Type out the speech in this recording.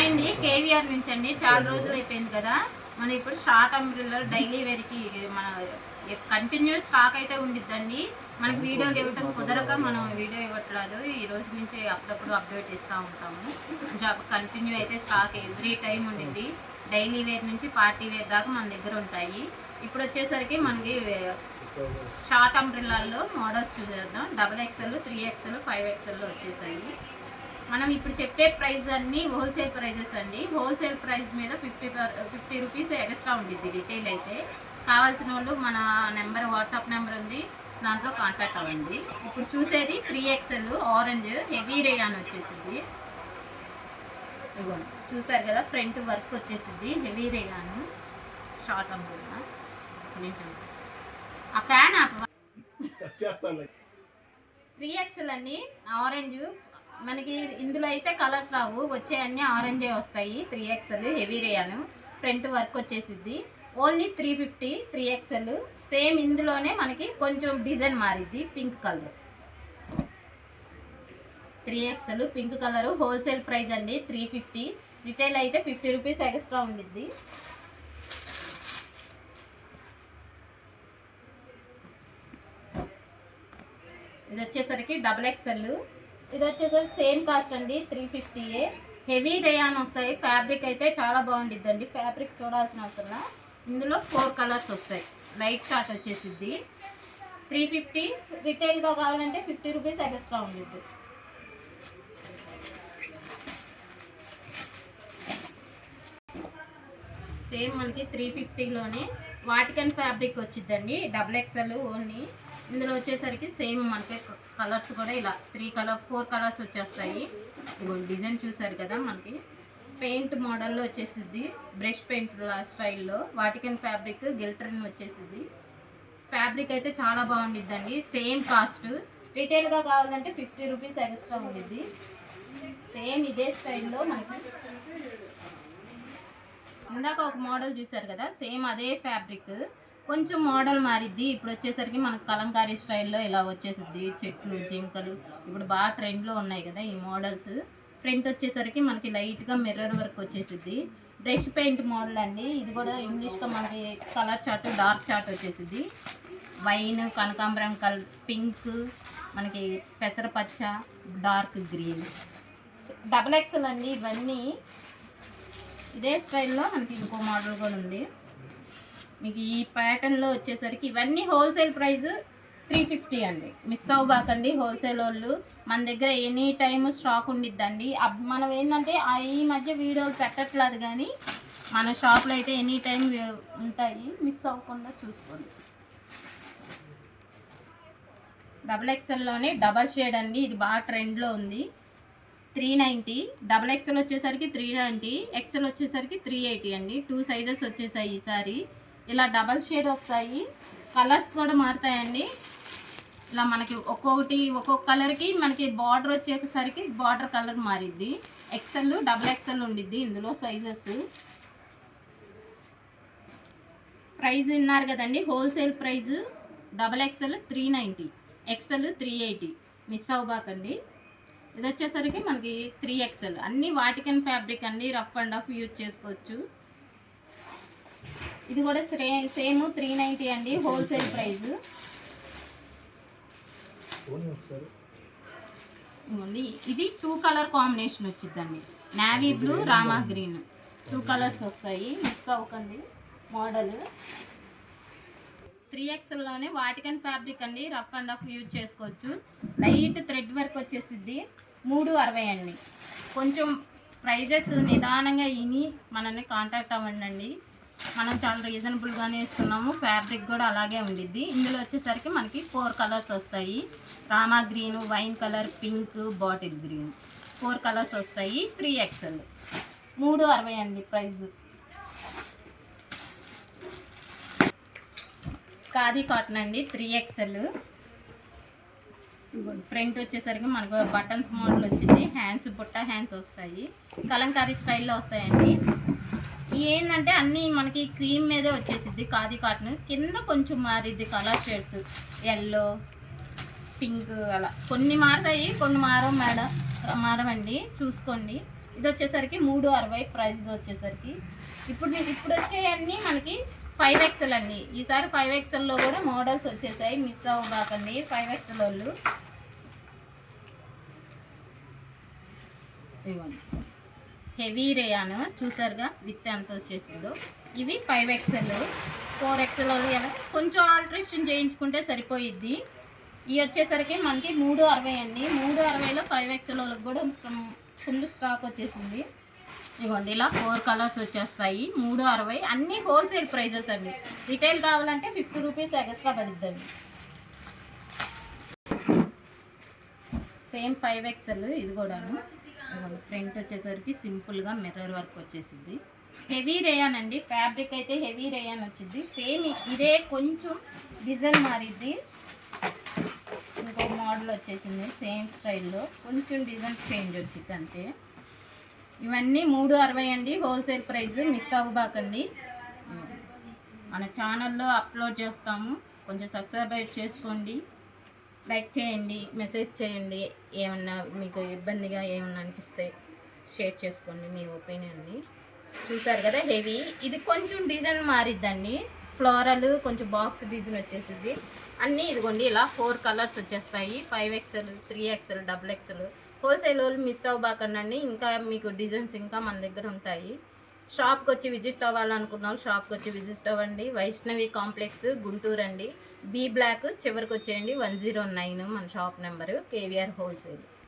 అండి కేవీఆర్ నుంచి అండి. చాలా రోజులు అయిపోయింది కదా. మనం ఇప్పుడు షార్ట్ అంబ్రెల్లా డైలీ వేర్కి మన కంటిన్యూస్ స్టాక్ అయితే ఉండిద్దండి. మనకి వీడియోలు ఇవ్వటం కుదరక మనం వీడియో ఇవ్వట్లేదు. ఈ రోజు నుంచి అప్పుడప్పుడు అప్డేట్ ఇస్తూ ఉంటాము. కంటిన్యూ అయితే స్టాక్ ఎవ్రీ టైం ఉండిద్ది. డైలీ వేర్ నుంచి పార్టీ వేర్ దాకా మన దగ్గర ఉంటాయి. ఇప్పుడు వచ్చేసరికి మనకి షార్ట్ అంబ్రెల్లాల్లో మోడల్స్ చూసేద్దాం. XXL, 3XL, 5XLలో వచ్చేసాయి. మనం ఇప్పుడు చెప్పే ప్రైస్ అన్నీ హోల్సేల్ ప్రైజెస్ అండి. హోల్సేల్ ప్రైస్ మీద 50 రూపీస్ ఎక్స్ట్రా ఉండిద్ది. రిటైల్ అయితే కావాల్సిన వాళ్ళు మన నెంబర్, వాట్సాప్ నెంబర్ ఉంది, దాంట్లో కాంటాక్ట్ అవ్వండి. ఇప్పుడు చూసేది 3XL ఆరెంజ్ హెవీ రేయాన్ వచ్చేసింది. ఇదిగోండి చూసారు కదా, ఫ్రంట్ వర్క్ వచ్చేసింది. Heavy rayon short umbrella. ఆ ఫ్యాన్ 3XL అండి ఆరెంజ్. మనకి ఇందులో అయితే కలర్స్ రావు, వచ్చే అన్ని ఆరెంజే వస్తాయి. 3XL heavy rayon, front work వచ్చేసిద్ది. Only 350 3XL. సేమ్ ఇందులోనే మనకి కొంచెం డిజైన్ మారిద్ది. Pink colour 3XL pink colour. Wholesale price అండి 350. రిటైల్ అయితే 50 రూపీస్ ఎక్స్ట్రా ఉండిద్ది. ఇది వచ్చేసరికి XXL. ఇది వచ్చేసరికి సేమ్ కాస్ట్ అండి 350. హెవీ రేయాన్ వస్తాయి. ఫ్యాబ్రిక్ అయితే చాలా బాగుండిద్దండి. ఫ్యాబ్రిక్ చూడాల్సిన అవసరం. ఇందులో 4 కలర్స్ వస్తాయి. Light short వచ్చేసిద్ది. 350. రిటైల్గా కావాలంటే 50 రూపీస్ ఎక్స్ట్రా ఉండిద్ది. సేమ్ మనకి 350లోనే వాటికన్ ఫ్యాబ్రిక్ వచ్చిద్దండి. XXL only. ఇందులో వచ్చేసరికి సేమ్ మనకి కలర్స్ కూడా ఇలా 4 కలర్స్ వచ్చేస్తాయి. డిజైన్ చూసారు కదా, మనకి పెయింట్ మోడల్లో వచ్చేసిద్ది. బ్రష్ పెయింట్ స్టైల్లో వాటికన్ ఫ్యాబ్రిక్ గిల్టర్ని వచ్చేసిద్ది. ఫ్యాబ్రిక్ అయితే చాలా బాగుండిద్దండి. Same cost. రిటైల్గా కావాలంటే 50 రూపీస్ ఎక్స్ట్రా ఉండిద్ది. సేమ్ ఇదే స్టైల్లో మనకి ఇందాక ఒక మోడల్ చూసారు కదా, సేమ్ అదే ఫ్యాబ్రిక్. కొంచెం మోడల్ మారిద్ది. ఇప్పుడు వచ్చేసరికి మనకు కలంకారీ స్టైల్లో ఇలా వచ్చేసిద్ది. చెట్లు, జింకలు ఇప్పుడు బాగా ట్రెండ్లో ఉన్నాయి కదా ఈ మోడల్స్. ఫ్రంట్ వచ్చేసరికి మనకి లైట్గా మిర్రర్ వర్క్ వచ్చేసిద్ది. బ్రష్ పెయింట్ మోడల్ అండి. ఇది కూడా ఇంగ్లీష్లో మనకి కలర్ చార్ట్, డార్క్ చార్ట్ వచ్చేసిద్ది. వైన్, కనకాంబరం కలర్, పింక్, మనకి పెసరపచ్చ, డార్క్ గ్రీన్. XXL అండి ఇవన్నీ. ఇదే స్టైల్లో మనకి ఇంకో మోడల్ కూడా ఉంది. మీకు ఈ ప్యాటర్న్లో వచ్చేసరికి ఇవన్నీ హోల్సేల్ ప్రైస్ 350 అండి. మిస్ అవ్వబాకండి హోల్సేల్ వాళ్ళు. మన దగ్గర ఎనీ టైమ్ స్టాక్ ఉండిద్దండి. మనం ఏంటంటే ఈ మధ్య వీడియోలు పెట్టట్లేదు, కానీ మన షాప్లో అయితే ఎనీ టైం ఉంటాయి. మిస్ అవ్వకుండా చూసుకోండి. XXLలోనే డబల్ షేడ్ అండి. ఇది బాగా ట్రెండ్లో ఉంది. 390. XXL వచ్చేసరికి 390, XL వచ్చేసరికి 380 అండి. 2 సైజెస్ వచ్చేసాయి ఈసారి. ఇలా డబల్ షేడ్ వస్తాయి. కలర్స్ కూడా మారుతాయండి. ఇలా మనకి ఒక్కొక్క కలర్కి మనకి బార్డర్ వచ్చేసరికి బార్డర్ కలర్ మారిద్ది. XL, XXL ఉండిద్ది ఇందులో సైజెస్. ప్రైస్ విన్నారు కదండి. Wholesale price XXL 390, XL 380. Miss అవ్వబాకండి. ఇది వచ్చేసరికి మనకి 3XL. అన్నీ వాటికన్ ఫ్యాబ్రిక్ అండి. రఫ్ అండ్ రఫ్ యూజ్ చేసుకోవచ్చు. ఇది కూడా సేమ్ 390 అండి హోల్సేల్ ప్రైస్. ఇది 2 కలర్ కాంబినేషన్ వచ్చిందండి. Navy blue, Rama green. 2 colours వస్తాయి. మిక్స్ అవ్వకండి మోడల్. 3XLలోనే వాటికన్ ఫ్యాబ్రిక్ అండి. రఫ్ అండ్ రఫ్ యూజ్ చేసుకోవచ్చు. లైట్ థ్రెడ్ వర్క్ వచ్చేసిద్ది. 360 అండి. కొంచెం ప్రైజెస్ నిదానంగా విని మనల్ని కాంటాక్ట్ అవ్వండి. మనం చాలా రీజనబుల్గానే ఇస్తున్నాము. ఫ్యాబ్రిక్ కూడా అలాగే ఉండిద్ది. ఇందులో వచ్చేసరికి మనకి 4 కలర్స్ వస్తాయి. Rama green, wine colour, pink, bottle green. 4 colours వస్తాయి. 3XL 360 అండి ప్రైస్. ఖాదీ కాటన్ అండి 3XL. ఫ్రంట్ వచ్చేసరికి మనకు బటన్స్ మోడల్ వచ్చింది. హ్యాండ్స్, బుట్ట హ్యాండ్స్ వస్తాయి. కలంకారీ స్టైల్లో వస్తాయండి. ఏంటంటే అన్నీ మనకి క్రీమ్ మీదే వచ్చేసిద్ది ఖాదీ కాటన్. కింద కొంచెం మారిద్ది కలర్ షేడ్స్. ఎల్లో, పింక్ అలా కొన్ని మారుతాయి, కొన్ని మారవండి. చూసుకోండి. ఇది వచ్చేసరికి 360 ప్రైస్ వచ్చేసరికి. ఇప్పుడు వచ్చేవన్నీ మనకి 5XL అండి. ఈసారి 5XLలో కూడా మోడల్స్ వచ్చేసాయి, మిస్ అవ్వబాకండి 5XL వాళ్ళు. ఇవ్వండి హెవీ రేయాన్ చూసారుగా విత్ ఎంత వచ్చేసిందో. ఇవి 5XL. 4XL వాళ్ళు కొంచెం ఆల్టరేషన్ చేయించుకుంటే సరిపోయిద్ది. ఇవి వచ్చేసరికి మనకి 360 అండి. 360లో 5XL వాళ్ళకి కూడా ఫుల్ స్టాక్ వచ్చేసింది. ఇవ్వండి ఇలా 4 కలర్స్ వచ్చేస్తాయి. 360 అన్నీ హోల్సేల్ ప్రైజెస్ అండి. రిటైల్ కావాలంటే 50 రూపీస్ ఎక్స్ట్రా పడుద్దండి. సేమ్ 5XL ఇది కూడాను. ఫ్రంట్ వచ్చేసరికి సింపుల్గా మిర్రర్ వర్క్ వచ్చేసింది. హెవీ రేయాన్ అండి, ఫ్యాబ్రిక్ అయితే హెవీ రేయాన్ వచ్చింది. సేమ్ ఇదే కొంచెం డిజైన్ మారిద్ది. ఇంకో మోడల్ వచ్చేసింది సేమ్ స్టైల్లో, కొంచెం డిజైన్ చేంజ్ వచ్చింది అంతే. ఇవన్నీ 360 అండి, హోల్సేల్ ప్రైస్, మిస్ అవ్వబాకండి. మన ఛానల్లో అప్లోడ్ చేస్తాము, కొంచెం సబ్స్క్రైబ్ చేసుకోండి, లైక్ చేయండి, మెసేజ్ చేయండి. ఏమన్నా మీకు ఇబ్బందిగా ఏమన్నా అనిపిస్తే షేర్ చేసుకోండి మీ ఒపీనియన్ని. చూసారు కదా హెవీ, ఇది కొంచెం డిజైన్ మారిద్దండి. ఫ్లోరల్ కొంచెం బాక్స్ డిజైన్ వచ్చేసింది. అన్నీ ఇదిగోండి ఇలా 4 కలర్స్ వచ్చేస్తాయి. 5XL, 3XL, XXL. హోల్సేల్ వాళ్ళు మిస్ అవ్వబాకండి. ఇంకా మీకు డిజైన్స్ ఇంకా మన దగ్గర ఉంటాయి. షాప్కి వచ్చి విజిట్ అవ్వాలనుకున్న వాళ్ళు షాప్కి వచ్చి విజిట్ అవ్వండి. వైష్ణవి కాంప్లెక్స్, గుంటూరు అండి. B బ్లాక్ చివరికి వచ్చేయండి. 109 మన షాప్ నెంబరు, KVR హోల్సేల్.